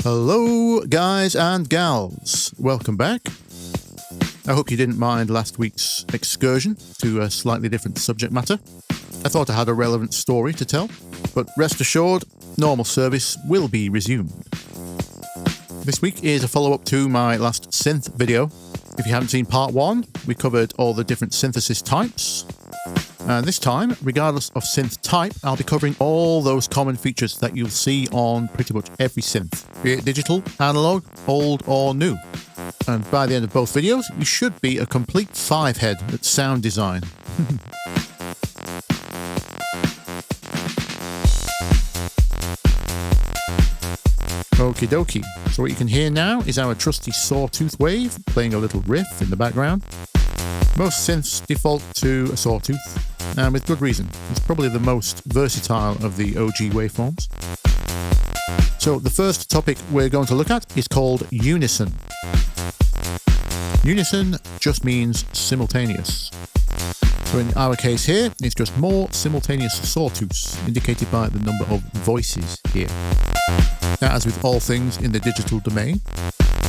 Hello guys and gals, welcome back. I hope you didn't mind last week's excursion to a slightly different subject matter. I thought I had a relevant story to tell, but rest assured, normal service will be resumed. This week is a follow-up to my last synth video. If you haven't seen part 1, we covered all the different synthesis types. And this time, regardless of synth type, I'll be covering all those common features that you'll see on pretty much every synth, be it digital, analog, old or new. And by the end of both videos, you should be a complete five-head at sound design. Okie dokie. So what you can hear now is our trusty sawtooth wave playing a little riff in the background. Most synths default to a sawtooth, and with good reason. It's probably the most versatile of the OG waveforms. So the first topic we're going to look at is called Unison. Unison just means simultaneous. So in our case here, it's just more simultaneous sawtooths, indicated by the number of voices here. Now, as with all things in the digital domain,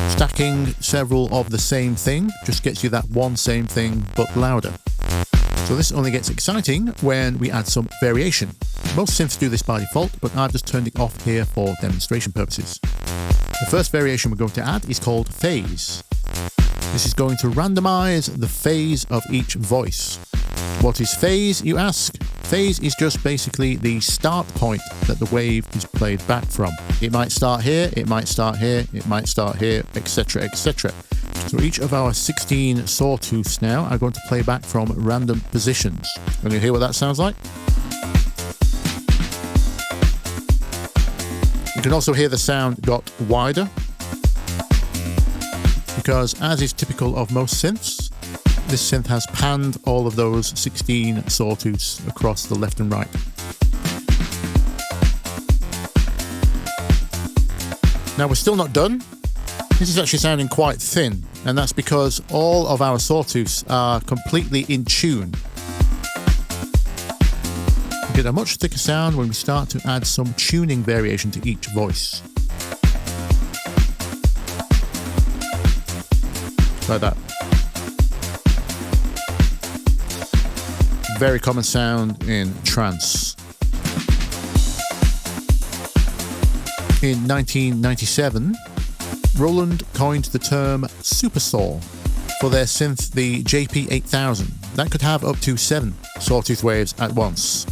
stacking several of the same thing just gets you that one same thing but louder. So this only gets exciting when we add some variation. Most synths do this by default, but I've just turned it off here for demonstration purposes. The first variation we're going to add is called phase. This is going to randomize the phase of each voice. What is phase, you ask? Phase is just basically the start point that the wave is played back from. It might start here, it might start here, it might start here, etc, etc. So each of our 16 sawtooths now are going to play back from random positions. Can you hear what that sounds like? You can also hear the sound got wider, because as is typical of most synths, this synth has panned all of those 16 sawtooths across the left and right. Now we're still not done. This is actually sounding quite thin, and that's because all of our sawtooths are completely in tune. We get a much thicker sound when we start to add some tuning variation to each voice. Like that. Very common sound in trance. In 1997, Roland coined the term supersaw for their synth, the JP8000. That could have up to 7 sawtooth waves at once.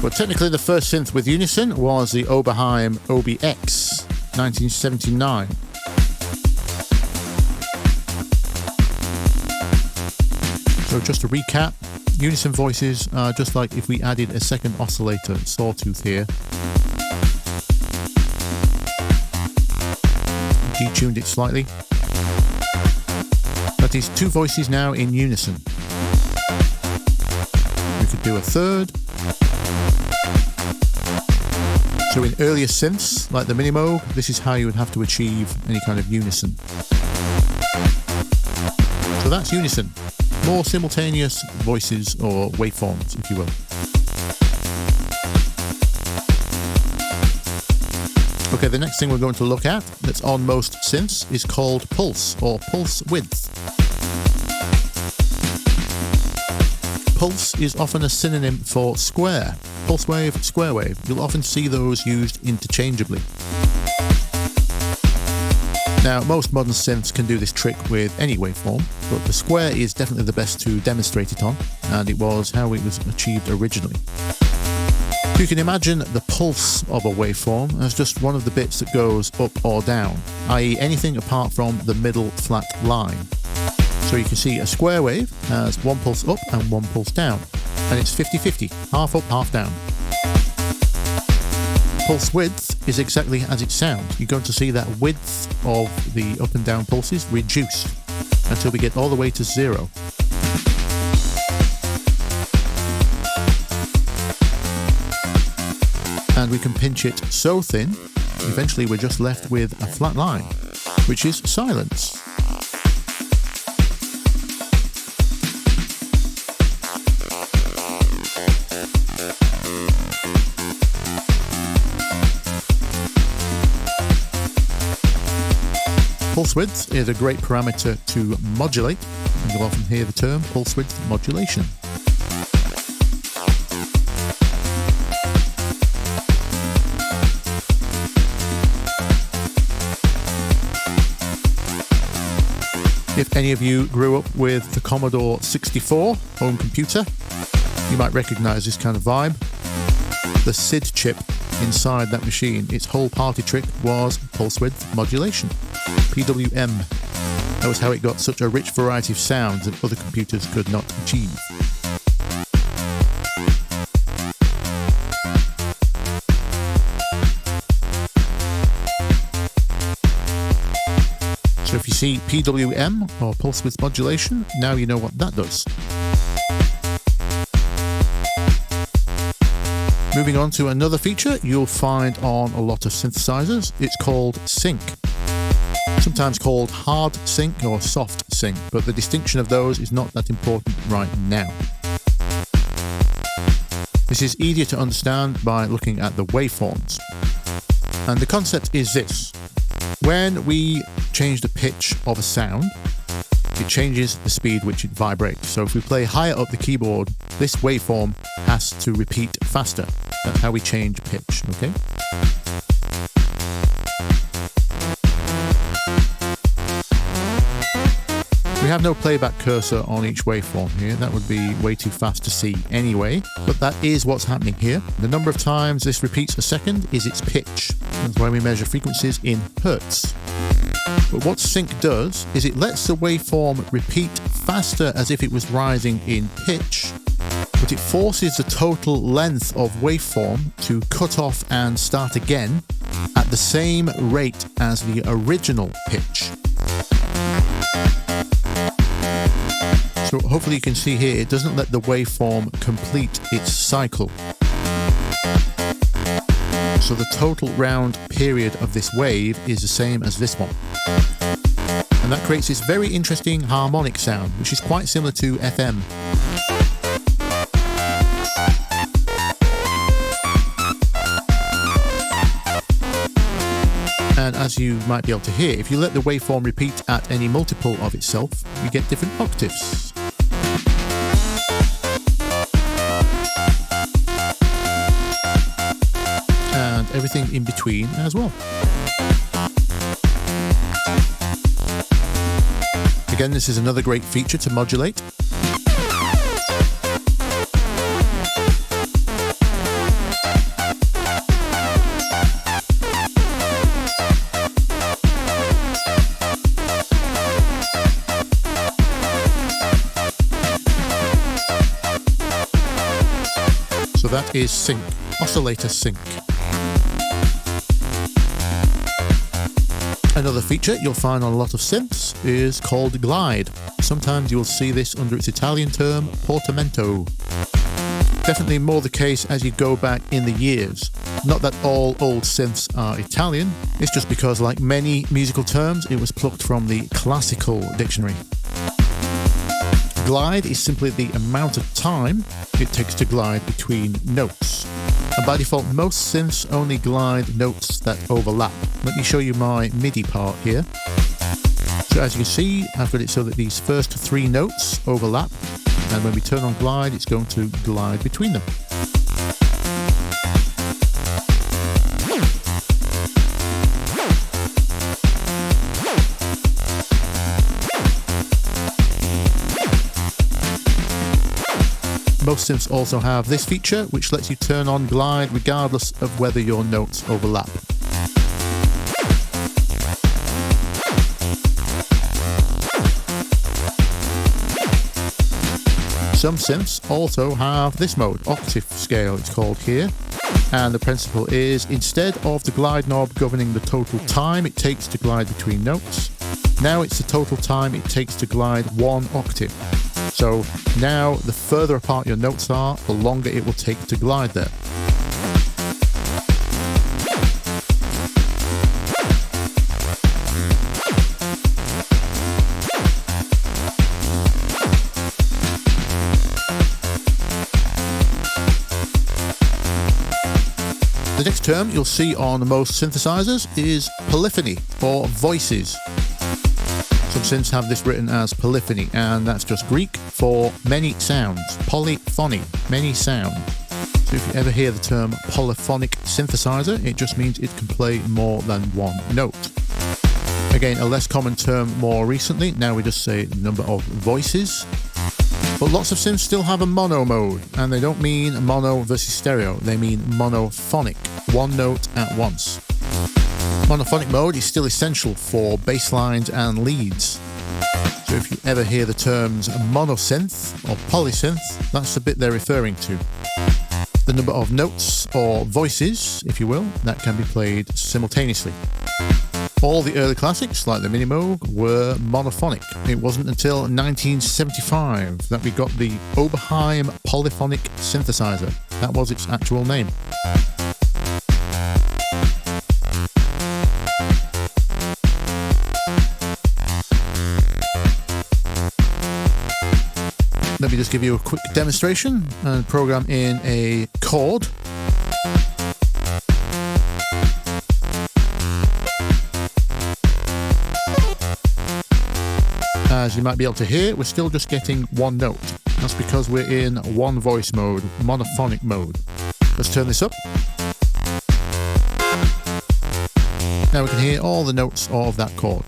But technically the first synth with Unison was the Oberheim OBX, 1979. So just to recap, Unison voices are just like if we added a second oscillator sawtooth here. Detuned it slightly. That is 2 voices now in unison. We could do a third. So in earlier synths, like the Minimoog, this is how you would have to achieve any kind of unison. So that's unison. More simultaneous voices or waveforms, if you will. Okay, the next thing we're going to look at that's on most synths is called pulse or pulse width. Pulse is often a synonym for square. Pulse wave, square wave. You'll often see those used interchangeably. Now, most modern synths can do this trick with any waveform, but the square is definitely the best to demonstrate it on, and it was how it was achieved originally. You can imagine the pulse of a waveform as just one of the bits that goes up or down, i.e. anything apart from the middle flat line. So you can see a square wave has one pulse up and one pulse down, and it's 50-50, half up, half down. Pulse width is exactly as it sounds. You're going to see that width of the up and down pulses reduced until we get all the way to 0. And we can pinch it so thin, eventually we're just left with a flat line, which is silence. width is a great parameter to modulate, and you'll often hear the term pulse width modulation. If any of you grew up with the Commodore 64 home computer, you might recognize this kind of vibe. The SID chip inside that machine, its whole party trick was pulse width modulation, PWM. That was how it got such a rich variety of sounds that other computers could not achieve. So if you see PWM, or pulse width modulation, now you know what that does. Moving on to another feature you'll find on a lot of synthesizers. It's called sync. Sometimes called hard sync or soft sync, but the distinction of those is not that important right now. This is easier to understand by looking at the waveforms. And the concept is this. When we change the pitch of a sound, it changes the speed which it vibrates. So if we play higher up the keyboard, this waveform has to repeat faster. That's how we change pitch, okay? We have no playback cursor on each waveform here. That would be way too fast to see anyway, but that is what's happening here. The number of times this repeats a second is its pitch. That's why we measure frequencies in hertz. But what sync does is it lets the waveform repeat faster as if it was rising in pitch, but it forces the total length of waveform to cut off and start again at the same rate as the original pitch. So hopefully you can see here, it doesn't let the waveform complete its cycle. So the total round period of this wave is the same as this one. And that creates this very interesting harmonic sound, which is quite similar to FM. And as you might be able to hear, if you let the waveform repeat at any multiple of itself, you get different octaves. And everything in between as well. Again, this is another great feature to modulate. So that is sync, oscillator sync. Another feature you'll find on a lot of synths is called glide. Sometimes you'll see this under its Italian term, Portamento. Definitely more the case as you go back in the years. Not that all old synths are Italian, it's just because, like many musical terms, it was plucked from the classical dictionary. Glide is simply the amount of time it takes to glide between notes. And by default, most synths only glide notes that overlap. Let me show you my MIDI part here. So as you can see, I've got it so that these first three notes overlap, and when we turn on glide, it's going to glide between them. Most synths also have this feature, which lets you turn on glide regardless of whether your notes overlap. Some synths also have this mode, octave scale it's called here, and the principle is instead of the glide knob governing the total time it takes to glide between notes, now it's the total time it takes to glide one octave. So now the further apart your notes are, the longer it will take to glide there. The next term you'll see on most synthesizers is polyphony, or voices. Some synths have this written as polyphony, and that's just Greek for many sounds. Polyphony, many sound. So if you ever hear the term polyphonic synthesizer, it just means it can play more than one note. Again, a less common term more recently. Now we just say number of voices. But lots of synths still have a mono mode, and they don't mean mono versus stereo, they mean monophonic, one note at once. Monophonic mode is still essential for bass lines and leads. So if you ever hear the terms monosynth or polysynth, that's the bit they're referring to. The number of notes or voices, if you will, that can be played simultaneously. All the early classics, like the Minimoog, were monophonic. It wasn't until 1975 that we got the Oberheim polyphonic synthesizer. That was its actual name. Let me just give you a quick demonstration and program in a chord. As you might be able to hear, we're still just getting one note. That's because we're in one voice mode, monophonic mode. Let's turn this up. Now we can hear all the notes of that chord.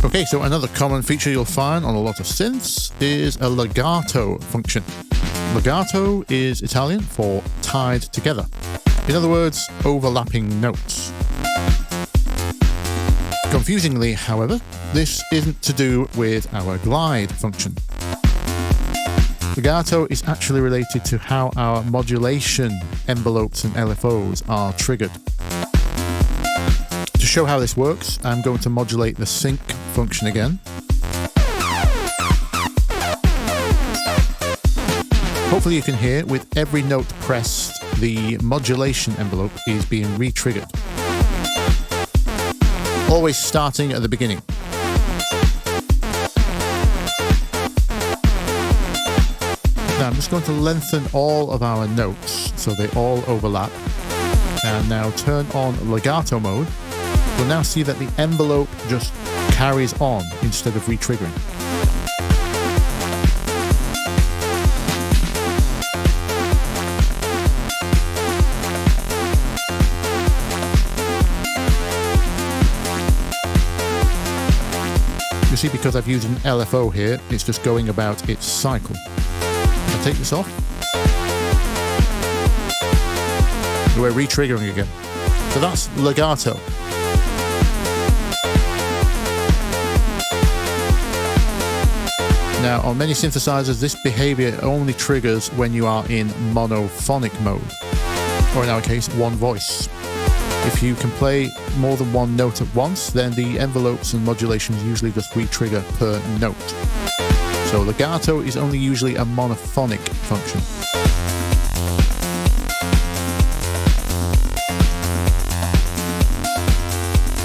Okay, so another common feature you'll find on a lot of synths is a legato function. Legato is Italian for tied together. In other words, overlapping notes. Confusingly, however, this isn't to do with our glide function. Legato is actually related to how our modulation envelopes and LFOs are triggered. To show how this works, I'm going to modulate the sync function again. Hopefully you can hear, with every note pressed, the modulation envelope is being re-triggered. Always starting at the beginning. Now I'm just going to lengthen all of our notes so they all overlap. And now turn on legato mode. We'll now see that the envelope just carries on instead of re-triggering. You see, because I've used an LFO here, it's just going about its cycle. I'll take this off. We're re-triggering again. So that's legato. Now, on many synthesizers, this behavior only triggers when you are in monophonic mode, or in our case, one voice. If you can play more than one note at once, then the envelopes and modulations usually just re-trigger per note. So legato is only usually a monophonic function.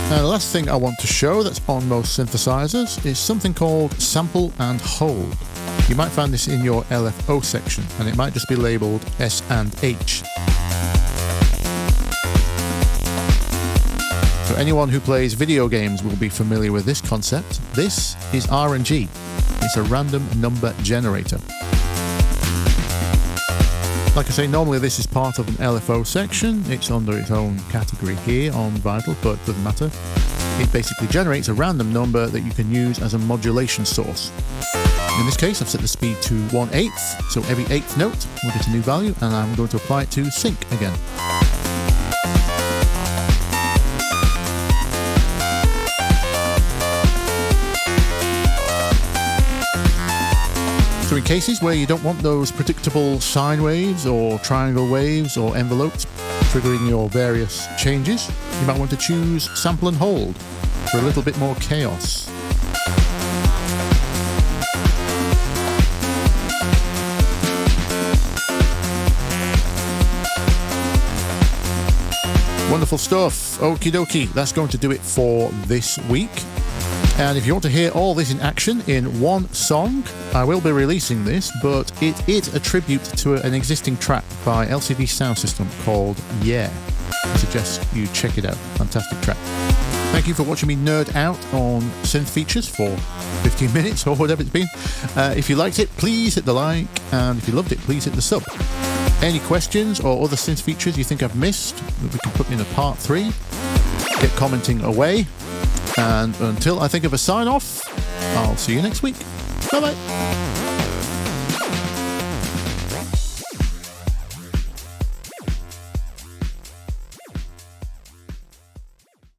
Now, the last thing I want to show that's on most synthesizers is something called sample and hold. You might find this in your LFO section, and it might just be labeled S and H. So anyone who plays video games will be familiar with this concept. This is RNG. It's a random number generator. Like I say, normally this is part of an LFO section. It's under its own category here on Vital, but it doesn't matter. It basically generates a random number that you can use as a modulation source. In this case, I've set the speed to 1/8, so every 8th note will get a new value, and I'm going to apply it to sync again. So in cases where you don't want those predictable sine waves or triangle waves or envelopes triggering your various changes, you might want to choose sample and hold for a little bit more chaos. Wonderful stuff. Okie dokie, that's going to do it for this week. And if you want to hear all this in action in one song, I will be releasing this, but it is a tribute to an existing track by LCD Sound System called Yeah. I suggest you check it out. Fantastic track. Thank you for watching me nerd out on synth features for 15 minutes or whatever it's been. If you liked it, please hit the like, and if you loved it, please hit the sub. Any questions or other synth features you think I've missed that we can put in a part 3, get commenting away. And until I think of a sign off, I'll see you next week. Bye bye.